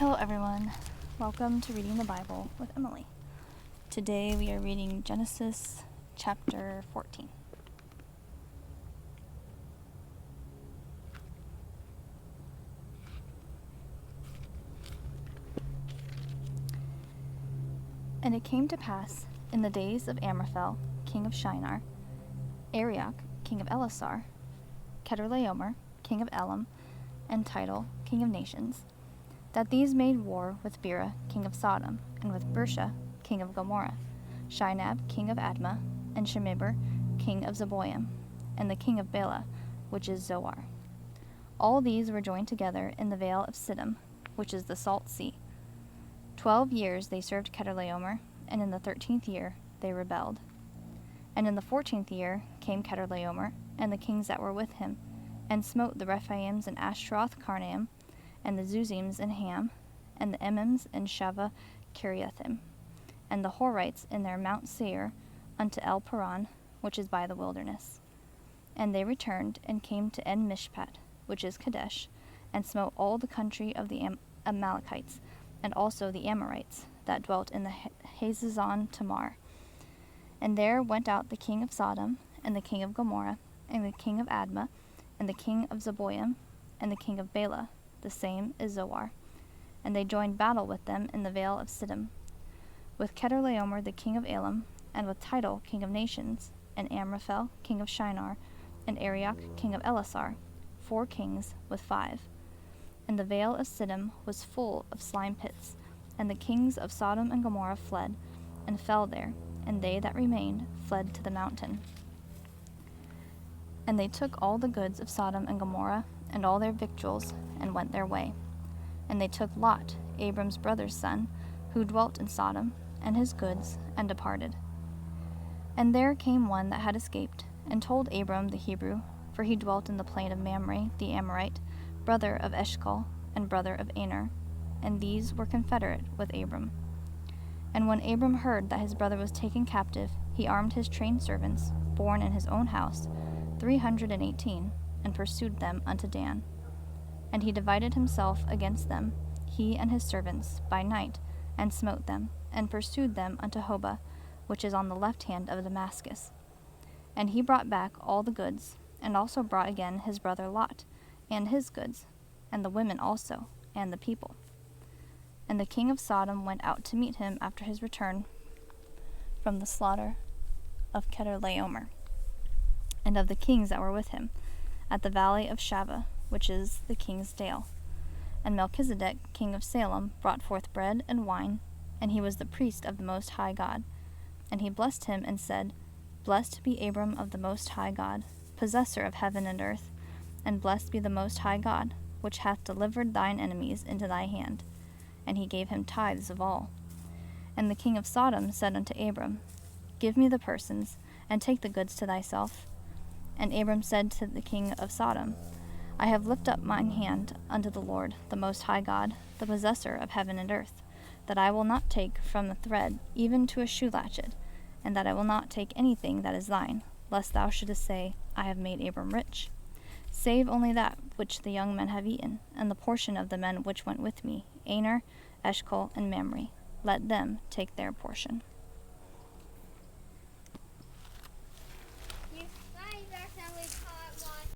Hello everyone, welcome to Reading the Bible with Emily. Today we are reading Genesis chapter 14. And it came to pass in the days of Amraphel, king of Shinar, Arioch, king of Elasar, Chedorlaomer, king of Elam, and Tidal, king of nations, that these made war with Bera, king of Sodom, and with Bersha, king of Gomorrah, Shinab, king of Admah, and Shemeber, king of Zeboim, and the king of Bela, which is Zoar. All these were joined together in the vale of Siddim, which is the salt sea. 12 years they served Chedorlaomer, and in the 13th year they rebelled. And in the 14th year came Chedorlaomer, and the kings that were with him, and smote the Rephaims in Ashtaroth-Karnaim, and the Zuzims in Ham, and the Emims in Shaveh Kiriathim, and the Horites in their Mount Seir unto El Paran, which is by the wilderness. And they returned, and came to En Mishpat, which is Kadesh, and smote all the country of the Amalekites, and also the Amorites, that dwelt in the Hazazon Tamar. And there went out the king of Sodom, and the king of Gomorrah, and the king of Admah, and the king of Zeboim, and the king of Bela, the same is Zoar. And they joined battle with them in the vale of Siddim, with Chedorlaomer the king of Elam, and with Tidal king of nations, and Amraphel king of Shinar, and Arioch king of Elasar, 4 kings with 5. And the vale of Siddim was full of slime pits, and the kings of Sodom and Gomorrah fled, and fell there, and they that remained fled to the mountain. And they took all the goods of Sodom and Gomorrah, and all their victuals, and went their way. And they took Lot, Abram's brother's son, who dwelt in Sodom, and his goods, and departed. And there came one that had escaped, and told Abram the Hebrew, for he dwelt in the plain of Mamre the Amorite, brother of Eshcol, and brother of Aner, and these were confederate with Abram. And when Abram heard that his brother was taken captive, he armed his trained servants, born in his own house, 318, and pursued them unto Dan. And he divided himself against them, he and his servants, by night, and smote them, and pursued them unto Hobah, which is on the left hand of Damascus. And he brought back all the goods, and also brought again his brother Lot, and his goods, and the women also, and the people. And the king of Sodom went out to meet him after his return from the slaughter of Chedorlaomer, and of the kings that were with him, at the valley of Shaveh, which is the king's dale. And Melchizedek, king of Salem, brought forth bread and wine, and he was the priest of the Most High God. And he blessed him, and said, Blessed be Abram of the Most High God, possessor of heaven and earth, and blessed be the Most High God, which hath delivered thine enemies into thy hand. And he gave him tithes of all. And the king of Sodom said unto Abram, Give me the persons, and take the goods to thyself. And Abram said to the king of Sodom, I have lifted up mine hand unto the Lord, the Most High God, the possessor of heaven and earth, that I will not take from the thread even to a shoe latchet, and that I will not take anything that is thine, lest thou shouldest say, I have made Abram rich. Save only that which the young men have eaten, and the portion of the men which went with me, Aner, Eshcol, and Mamre. Let them take their portion.